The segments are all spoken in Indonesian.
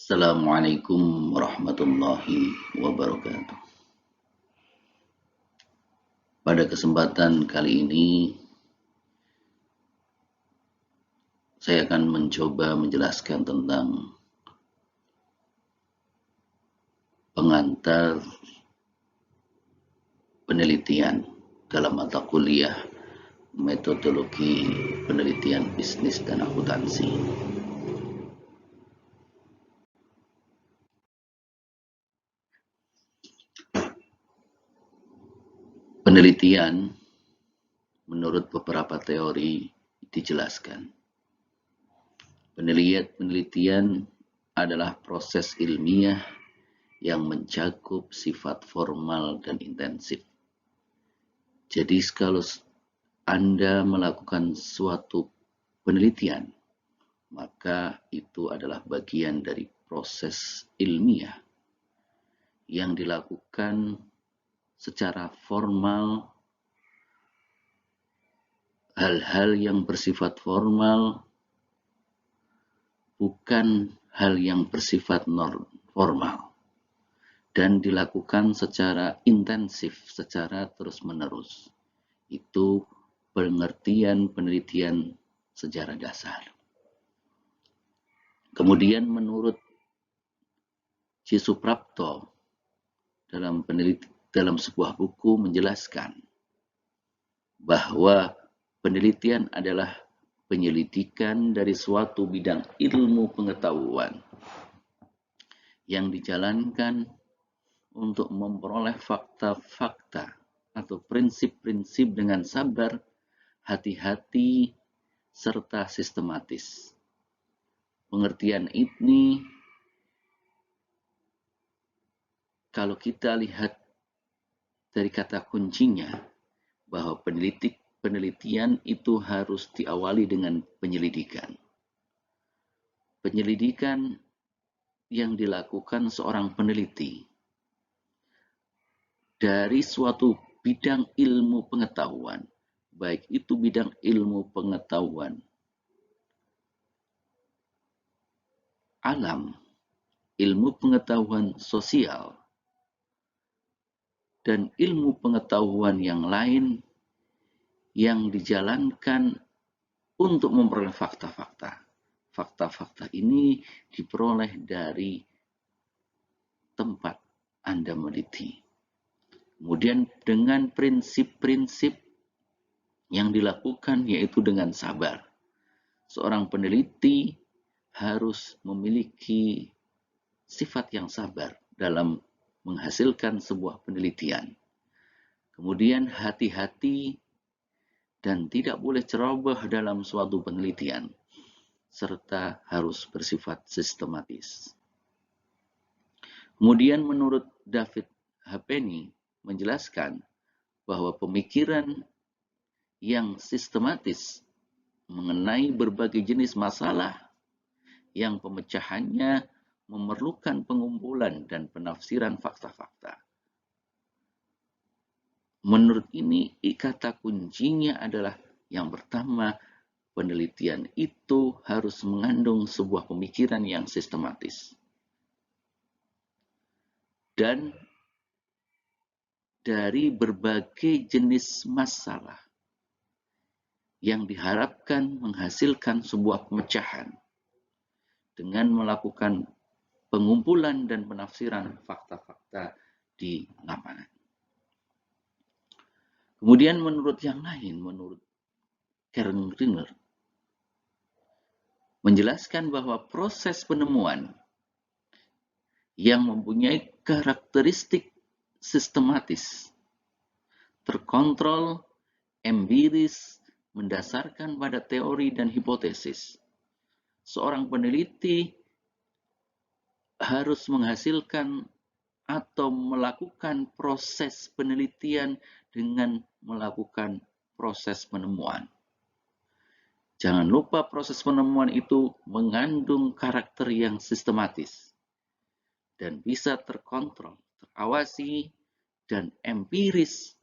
Assalamualaikum warahmatullahi wabarakatuh. Pada kesempatan kali ini, saya akan mencoba menjelaskan tentang pengantar penelitian dalam mata kuliah metodologi penelitian bisnis dan akuntansi. Penelitian menurut beberapa teori dijelaskan. Penelitian adalah proses ilmiah yang mencakup sifat formal dan intensif. Jadi kalau Anda melakukan suatu penelitian, maka itu adalah bagian dari proses ilmiah yang dilakukan secara formal. Hal-hal yang bersifat formal bukan hal yang bersifat formal dan dilakukan secara intensif, secara terus-menerus. Itu pengertian penelitian sejarah dasar. Kemudian menurut C. Suprapto dalam sebuah buku menjelaskan bahwa penelitian adalah penyelidikan dari suatu bidang ilmu pengetahuan yang dijalankan untuk memperoleh fakta-fakta atau prinsip-prinsip dengan sabar, hati-hati, serta sistematis. Pengertian ini, kalau kita lihat dari kata kuncinya, bahwa penelitian itu harus diawali dengan penyelidikan. Penyelidikan yang dilakukan seorang peneliti dari suatu bidang ilmu pengetahuan, baik itu bidang ilmu pengetahuan alam, ilmu pengetahuan sosial, dan ilmu pengetahuan yang lain yang dijalankan untuk memperoleh fakta-fakta. Fakta-fakta ini diperoleh dari tempat Anda meneliti. Kemudian dengan prinsip-prinsip yang dilakukan yaitu dengan sabar. Seorang peneliti harus memiliki sifat yang sabar dalam menghasilkan sebuah penelitian. Kemudian hati-hati dan tidak boleh ceroboh dalam suatu penelitian, serta harus bersifat sistematis. Kemudian menurut David Hapeni menjelaskan bahwa pemikiran yang sistematis mengenai berbagai jenis masalah yang pemecahannya memerlukan pengumpulan dan penafsiran fakta-fakta. Menurut ini, kata kuncinya adalah yang pertama, penelitian itu harus mengandung sebuah pemikiran yang sistematis. Dan dari berbagai jenis masalah yang diharapkan menghasilkan sebuah pemecahan dengan melakukan pengumpulan dan penafsiran fakta-fakta di lapangan. Kemudian menurut yang lain, menurut Karen Griner, menjelaskan bahwa proses penemuan yang mempunyai karakteristik sistematis, terkontrol, empiris, mendasarkan pada teori dan hipotesis. Seorang peneliti harus menghasilkan atau melakukan proses penelitian dengan melakukan proses penemuan. Jangan lupa proses penemuan itu mengandung karakter yang sistematis dan bisa terkontrol, terawasi, dan empiris.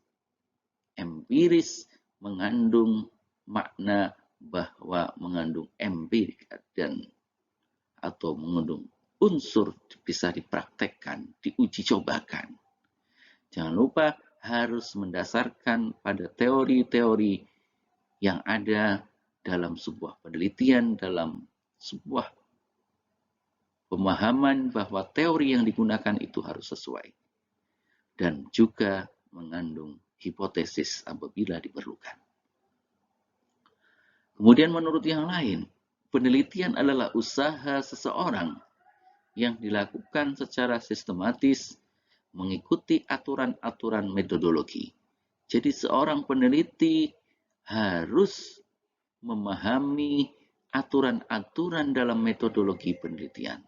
Empiris mengandung makna bahwa mengandung empirik dan atau mengandung unsur bisa dipraktekkan, diuji cobakan. Jangan lupa harus mendasarkan pada teori-teori yang ada dalam sebuah penelitian, dalam sebuah pemahaman bahwa teori yang digunakan itu harus sesuai. Dan juga mengandung hipotesis apabila diperlukan. Kemudian menurut yang lain, penelitian adalah usaha seseorang yang dilakukan secara sistematis mengikuti aturan-aturan metodologi. Jadi seorang peneliti harus memahami aturan-aturan dalam metodologi penelitian.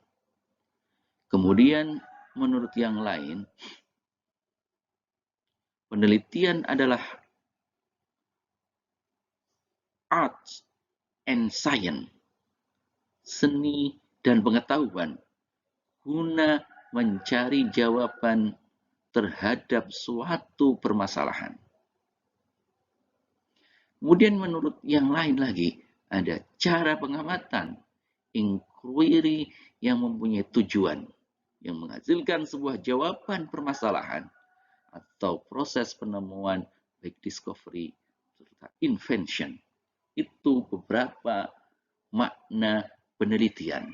Kemudian menurut yang lain, penelitian adalah art and science, seni dan pengetahuan, guna mencari jawaban terhadap suatu permasalahan. Kemudian menurut yang lain lagi, ada cara pengamatan, inquiry yang mempunyai tujuan, yang menghasilkan sebuah jawaban permasalahan, atau proses penemuan, baik discovery serta invention. Itu beberapa makna penelitian.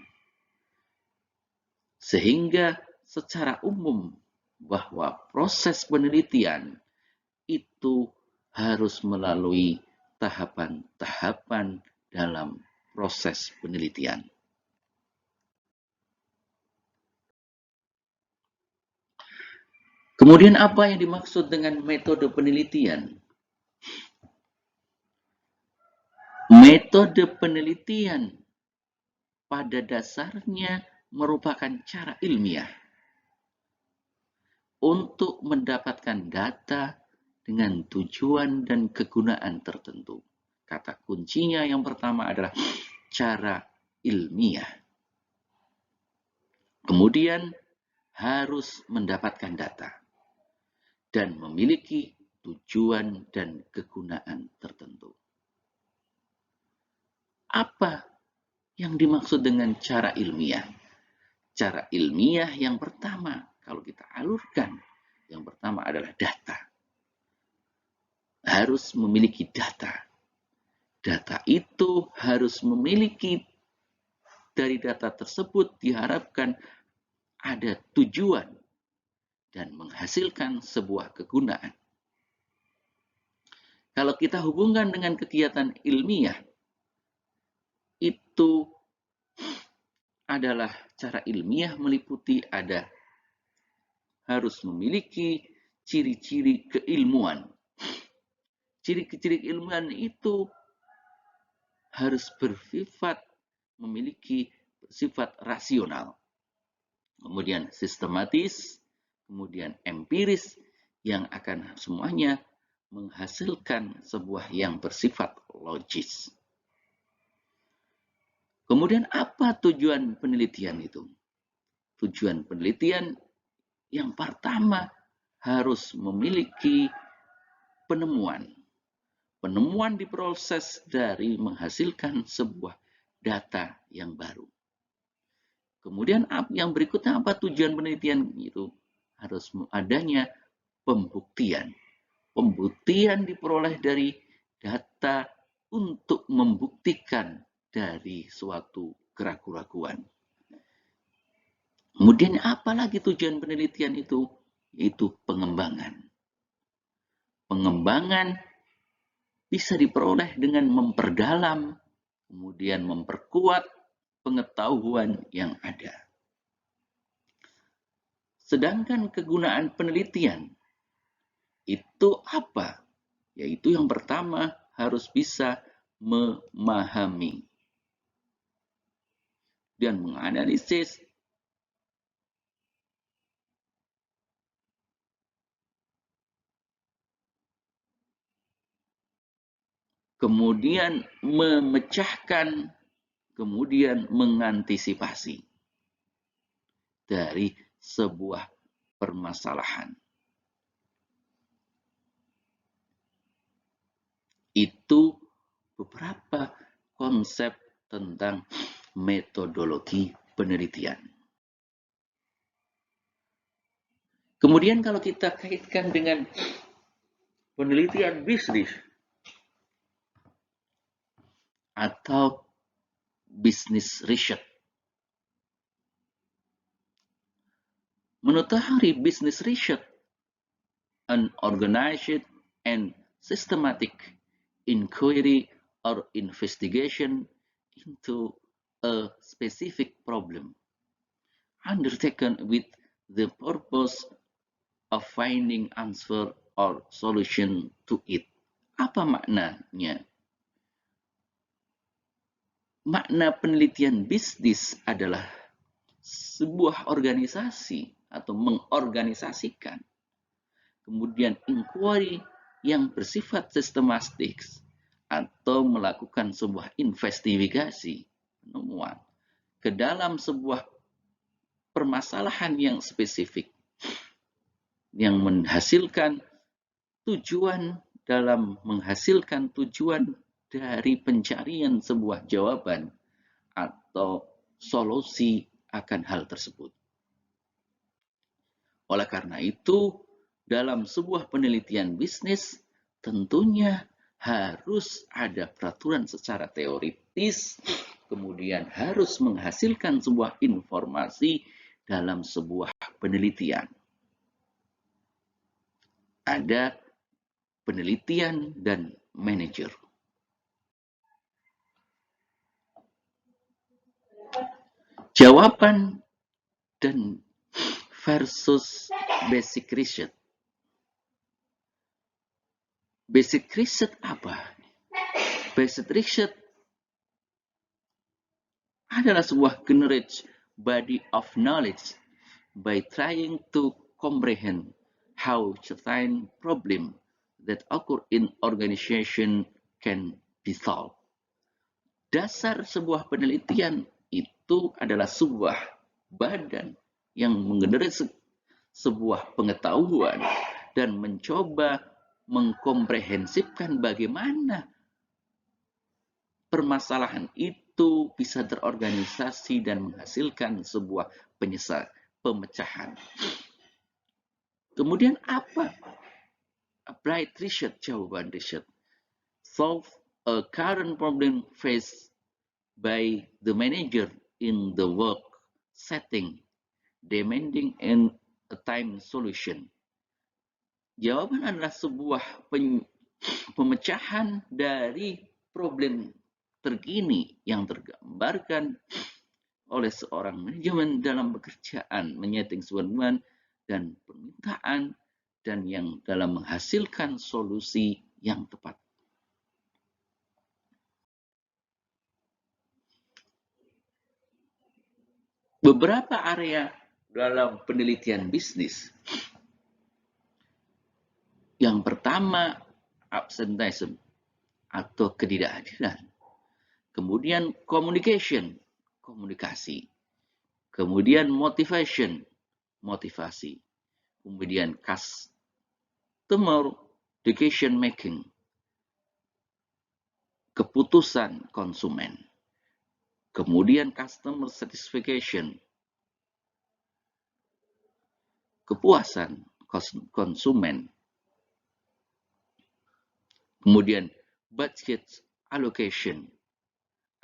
Sehingga secara umum bahwa proses penelitian itu harus melalui tahapan-tahapan dalam proses penelitian. Kemudian apa yang dimaksud dengan metode penelitian? Metode penelitian pada dasarnya merupakan cara ilmiah untuk mendapatkan data dengan tujuan dan kegunaan tertentu. Kata kuncinya yang pertama adalah cara ilmiah. Kemudian harus mendapatkan data dan memiliki tujuan dan kegunaan tertentu. Apa yang dimaksud dengan cara ilmiah? Cara ilmiah yang pertama, kalau kita alurkan, yang pertama adalah data. Harus memiliki data. Data itu harus memiliki, dari data tersebut diharapkan ada tujuan dan menghasilkan sebuah kegunaan. Kalau kita hubungkan dengan kegiatan ilmiah, itu adalah cara ilmiah meliputi ada harus memiliki ciri-ciri keilmuan. Ciri-ciri keilmuan itu harus bersifat memiliki sifat rasional, kemudian sistematis, kemudian empiris, yang akan semuanya menghasilkan sebuah yang bersifat logis. Kemudian apa tujuan penelitian itu? Tujuan penelitian yang pertama harus memiliki penemuan. Penemuan diproses dari menghasilkan sebuah data yang baru. Kemudian yang berikutnya apa tujuan penelitian itu? Harus adanya pembuktian. Pembuktian diperoleh dari data untuk membuktikan dari suatu keraguan-keraguan. Kemudian apa lagi tujuan penelitian itu? Yaitu pengembangan. Pengembangan bisa diperoleh dengan memperdalam, kemudian memperkuat pengetahuan yang ada. Sedangkan kegunaan penelitian itu apa? Yaitu yang pertama harus bisa memahami dan menganalisis kemudian memecahkan, kemudian mengantisipasi dari sebuah permasalahan. Itu beberapa konsep tentang metodologi penelitian. Kemudian kalau kita kaitkan dengan penelitian bisnis atau business research. Mengetahui business research, an organized and systematic inquiry or investigation into a specific problem undertaken with the purpose of finding answer or solution to it. Apa maknanya? Makna penelitian bisnis adalah sebuah organisasi atau mengorganisasikan, kemudian inquiry yang bersifat sistematik atau melakukan sebuah investigasi penemuan ke dalam sebuah permasalahan yang spesifik yang menghasilkan tujuan dari pencarian sebuah jawaban atau solusi akan hal tersebut. Oleh karena itu, dalam sebuah penelitian bisnis tentunya harus ada peraturan secara teoritis, kemudian harus menghasilkan sebuah informasi dalam sebuah penelitian. Ada penelitian dan manajer. Jawaban dan versus basic research. Basic research apa? Basic research adalah sebuah generate body of knowledge by trying to comprehend how certain problem that occur in organization can be solved. Dasar sebuah penelitian itu adalah sebuah badan yang menggenerasi sebuah pengetahuan dan mencoba mengkomprehensifkan bagaimana permasalahan itu bisa terorganisasi dan menghasilkan sebuah pemecahan. Kemudian apa? Applied research, jawaban riset. Solve a current problem faced by the manager in the work setting, demanding a time solution. Jawaban adalah sebuah pemecahan dari problem terkini yang tergambarkan oleh seorang manajemen dalam pekerjaan, menyeting sebuah dan permintaan, dan yang dalam menghasilkan solusi yang tepat. Beberapa area dalam penelitian bisnis. Yang pertama, absenteeism atau ketidakhadiran. Kemudian communication, komunikasi. Kemudian motivation, motivasi. Kemudian customer decision making, keputusan konsumen. Kemudian customer satisfaction, kepuasan konsumen. Kemudian budget allocation,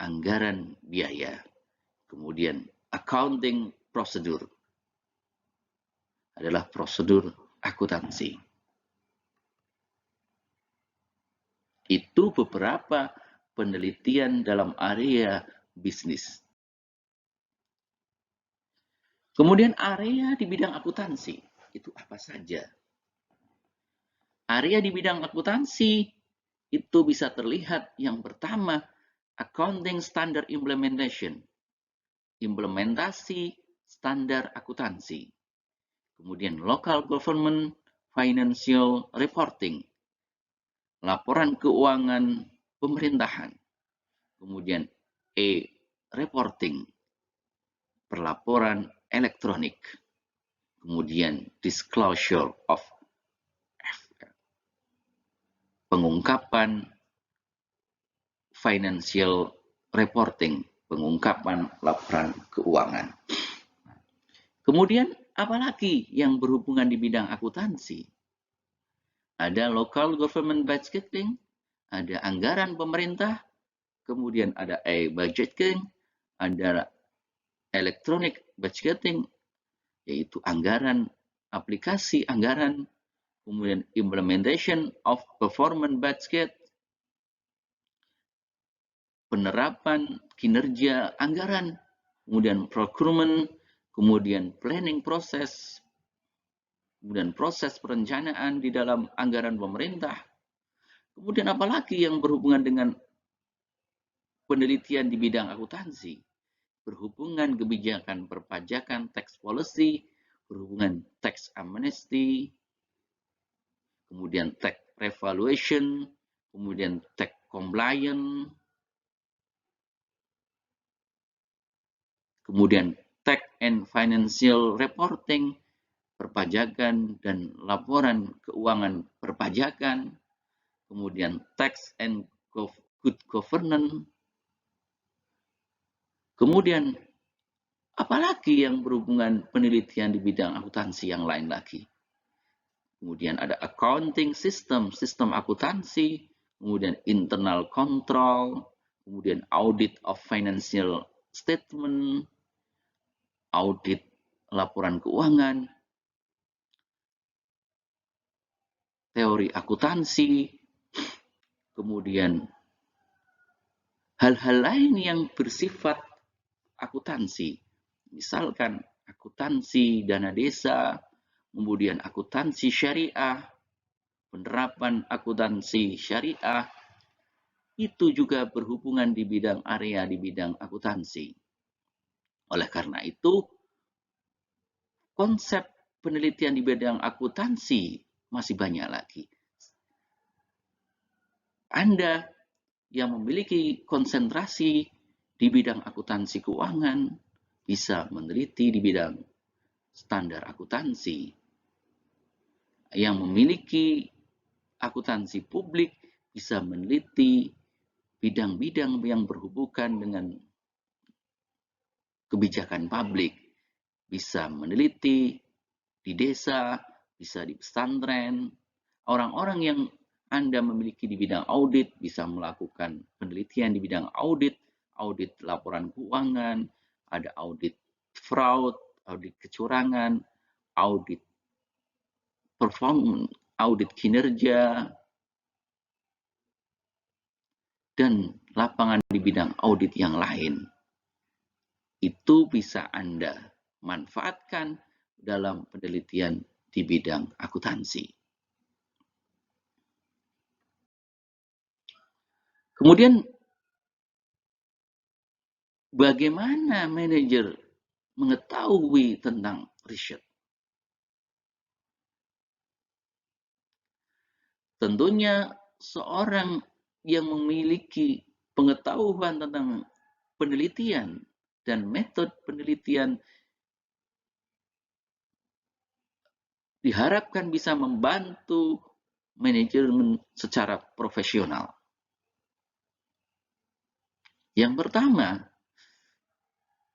anggaran biaya. Kemudian accounting procedure, adalah prosedur akuntansi. Itu beberapa penelitian dalam area bisnis. Kemudian area di bidang akuntansi, itu apa saja? Area di bidang akuntansi itu bisa terlihat yang pertama, accounting standard implementation, implementasi standar akuntansi. Kemudian local government financial reporting, laporan keuangan pemerintahan. Kemudian e-reporting, perlaporan elektronik. Kemudian disclosure of pengungkapan financial reporting, pengungkapan laporan keuangan. Kemudian Apalagi yang berhubungan di bidang akuntansi? Ada local government budgeting, ada anggaran pemerintah, kemudian ada e-budgeting, ada electronic budgeting, yaitu anggaran aplikasi anggaran, kemudian implementation of performance budget, penerapan kinerja anggaran, kemudian procurement, kemudian planning proses, kemudian proses perencanaan di dalam anggaran pemerintah. Kemudian apalagi yang berhubungan dengan penelitian di bidang akuntansi, berhubungan kebijakan perpajakan, tax policy, berhubungan tax amnesty, kemudian tax revaluation, kemudian tax compliance, kemudian tax and financial reporting, perpajakan dan laporan keuangan perpajakan, kemudian tax and good governance, kemudian apalagi yang berhubungan penelitian di bidang akuntansi yang lain lagi. Kemudian ada accounting system, sistem akuntansi, kemudian internal control, kemudian audit of financial statement, audit laporan keuangan, teori akuntansi, kemudian hal-hal lain yang bersifat akuntansi. Misalkan akuntansi dana desa, kemudian akuntansi syariah, penerapan akuntansi syariah, itu juga berhubungan di bidang area di bidang akuntansi. Oleh karena itu, konsep penelitian di bidang akuntansi masih banyak lagi. Anda yang memiliki konsentrasi di bidang akuntansi keuangan bisa meneliti di bidang standar akuntansi. Yang memiliki akuntansi publik bisa meneliti bidang-bidang yang berhubungan dengan kebijakan publik, bisa meneliti di desa, bisa di pesantren. Orang-orang yang Anda memiliki di bidang audit bisa melakukan penelitian di bidang audit, audit laporan keuangan, ada audit fraud, audit kecurangan, audit performance, audit kinerja, dan lapangan di bidang audit yang lain. Itu bisa Anda manfaatkan dalam penelitian di bidang akuntansi. Kemudian, bagaimana manajer mengetahui tentang riset? Tentunya seorang yang memiliki pengetahuan tentang penelitian dan metode penelitian diharapkan bisa membantu manajemen secara profesional. Yang pertama,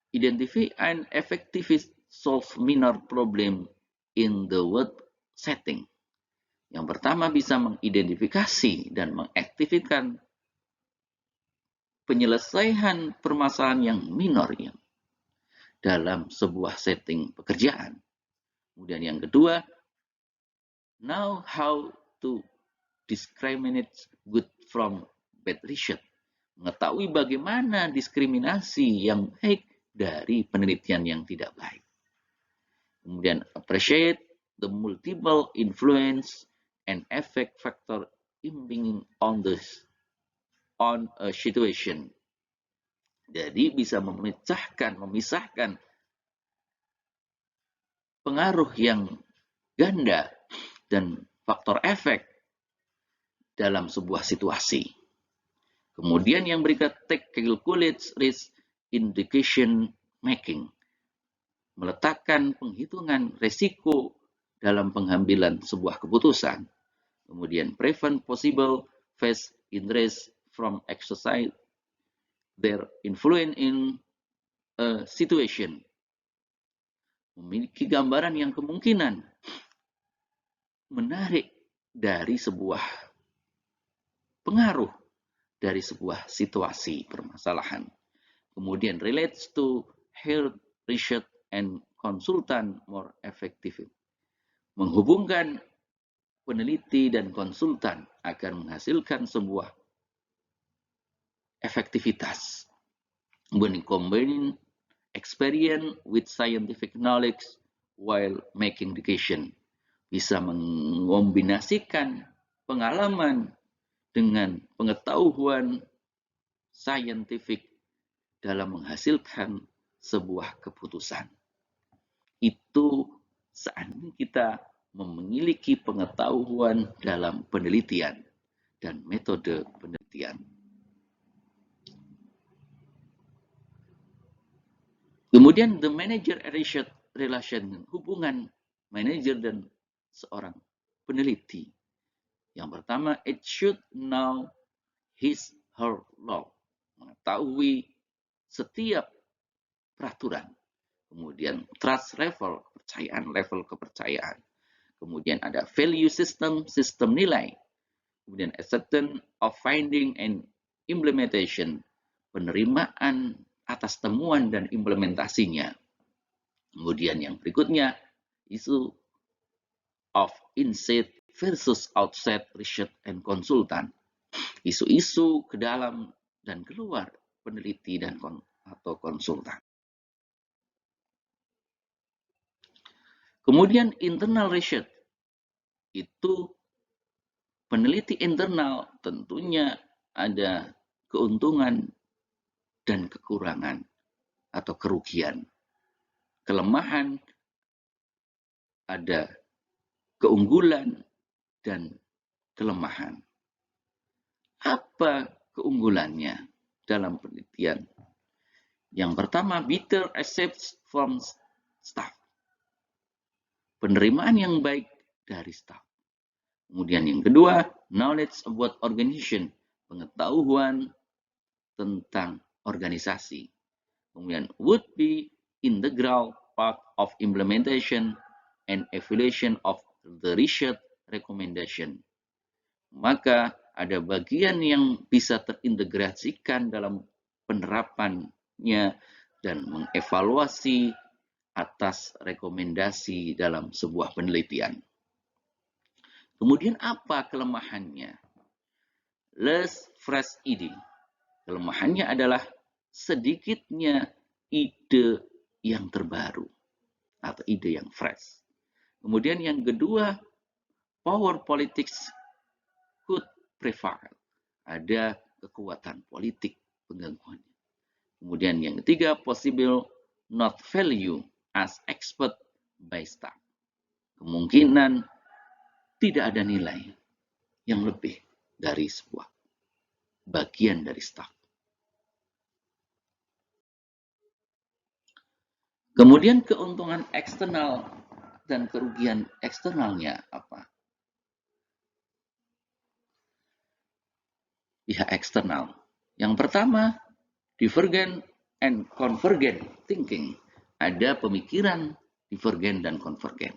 identify and effectively solve minor problem in the work setting. Yang pertama, bisa mengidentifikasi dan mengaktifkan penyelesaian permasalahan yang minor ya, dalam sebuah setting pekerjaan. Kemudian yang kedua, know how to discriminate good from bad research. Mengetahui bagaimana diskriminasi yang baik dari penelitian yang tidak baik. Kemudian appreciate the multiple influence and effect factor impinging on a situation. Jadi bisa memisahkan pengaruh yang ganda dan faktor efek dalam sebuah situasi. Kemudian yang berikut, take calculates risk indication making. Meletakkan penghitungan resiko dalam pengambilan sebuah keputusan. Kemudian prevent possible face interest from exercise their influence in a situation. memiliki gambaran yang kemungkinan menarik dari sebuah pengaruh dari sebuah situasi permasalahan. Kemudian relates to health research and consultant more effective. Menghubungkan peneliti dan konsultan agar menghasilkan sebuah efektivitas. When combining experience with scientific knowledge while making decision. Bisa mengombinasikan pengalaman dengan pengetahuan saintifik dalam menghasilkan sebuah keputusan. Itu seandainya kita memiliki pengetahuan dalam penelitian dan metode penelitian. Kemudian the manager research relation, hubungan manajer dan seorang peneliti. Yang pertama, it should know his her law, mengetahui setiap peraturan. Kemudian trust level, level kepercayaan. Kemudian ada value system, sistem nilai. Kemudian acceptance of finding and implementation, penerimaan atas temuan dan implementasinya. Kemudian yang berikutnya, isu of inside versus outside research and consultant. Isu-isu ke dalam dan keluar peneliti dan atau konsultan. Kemudian internal research itu peneliti internal tentunya ada keuntungan dan kekurangan atau kerugian. Kelemahan ada keunggulan dan kelemahan. Apa keunggulannya dalam penelitian? Yang pertama, better accepts from staff. Penerimaan yang baik dari staff. Kemudian yang kedua, knowledge about organization, pengetahuan tentang organisasi. Kemudian would be integral part of implementation and evaluation of the research recommendation. Maka ada bagian yang bisa terintegrasikan dalam penerapannya dan mengevaluasi atas rekomendasi dalam sebuah penelitian. Kemudian apa kelemahannya? Less fresh ide. Kelemahannya adalah sedikitnya ide yang terbaru atau ide yang fresh. Kemudian yang kedua, power politics could prevail. Ada kekuatan politik penggangguannya. Kemudian yang ketiga, possible not value as expert by staff. Kemungkinan tidak ada nilai yang lebih dari sebuah bagian dari staff. Kemudian keuntungan eksternal dan kerugian eksternalnya apa? Pihak eksternal. Yang pertama, divergent and convergent thinking. Ada pemikiran divergen dan konvergen.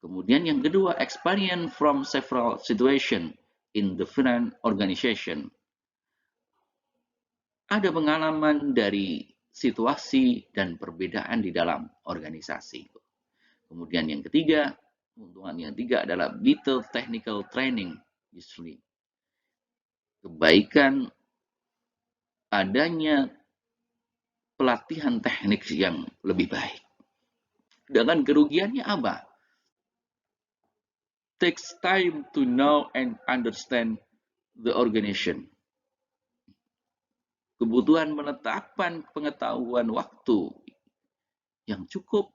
Kemudian yang kedua, experience from several situations in different organization. Ada pengalaman dari situasi dan perbedaan di dalam organisasi. Kemudian yang ketiga, keuntungan yang ketiga adalah better technical training usually. Kebaikan adanya pelatihan teknik yang lebih baik. Dengan kerugiannya apa? Takes time to know and understand the organization. Kebutuhan menetapkan pengetahuan waktu yang cukup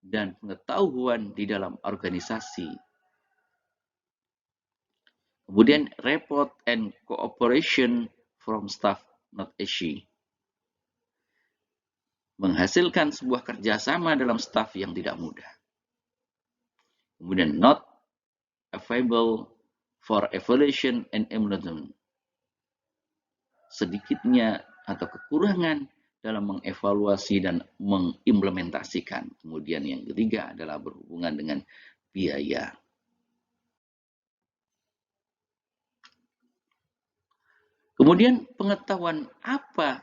dan pengetahuan di dalam organisasi. Kemudian report and cooperation from staff not easy. Menghasilkan sebuah kerjasama dalam staff yang tidak mudah. Kemudian not available for evaluation and improvement. Sedikitnya atau kekurangan dalam mengevaluasi dan mengimplementasikan. Kemudian yang ketiga adalah berhubungan dengan biaya. Kemudian pengetahuan apa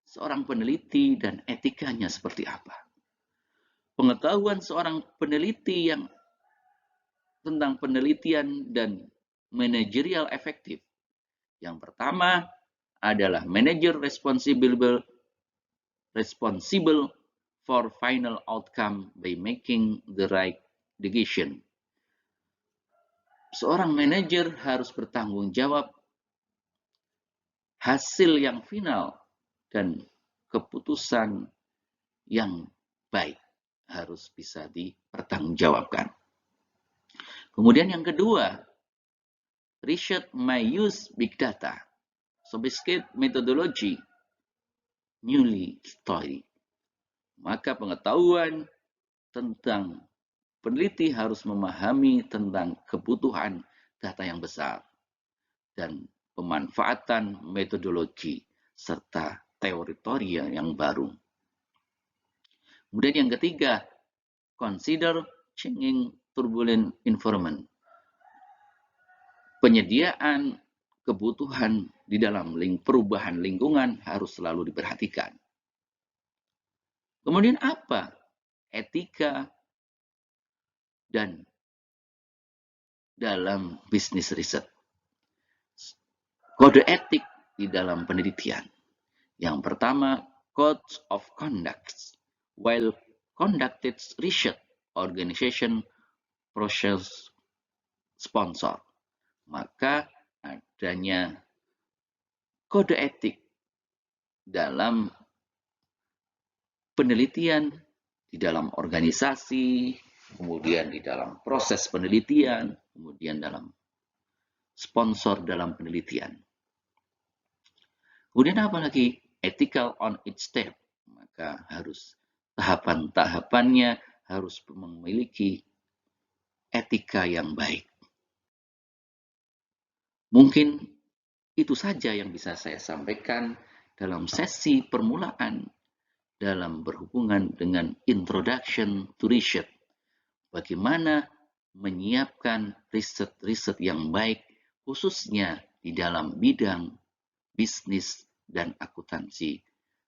seorang peneliti dan etikanya seperti apa. Pengetahuan seorang peneliti yang tentang penelitian dan manajerial efektif. Yang pertama adalah manager responsible for final outcome by making the right decision. Seorang manajer harus bertanggung jawab hasil yang final dan keputusan yang baik harus bisa dipertanggungjawabkan. Kemudian yang kedua, research may use big data, sophisticated methodology, newly studied. Maka pengetahuan tentang peneliti harus memahami tentang kebutuhan data yang besar dan pemanfaatan metodologi serta teori yang baru. Kemudian yang ketiga, consider changing turbulent environment. Penyediaan kebutuhan di dalam perubahan lingkungan harus selalu diperhatikan. Kemudian apa? Etika dan dalam bisnis riset. Kode etik di dalam penelitian. Yang pertama, Code of Conduct. While conducted research organization process sponsor. Maka adanya kode etik dalam penelitian, di dalam organisasi, kemudian di dalam proses penelitian, kemudian dalam sponsor dalam penelitian. Kemudian apa lagi? Ethical on each step. Maka harus tahapan-tahapannya harus memiliki etika yang baik. Mungkin itu saja yang bisa saya sampaikan dalam sesi permulaan dalam berhubungan dengan introduction to research. Bagaimana menyiapkan riset-riset yang baik, khususnya di dalam bidang bisnis dan akuntansi.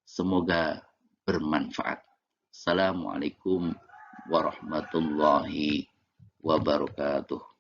Semoga bermanfaat. Assalamualaikum warahmatullahi wabarakatuh.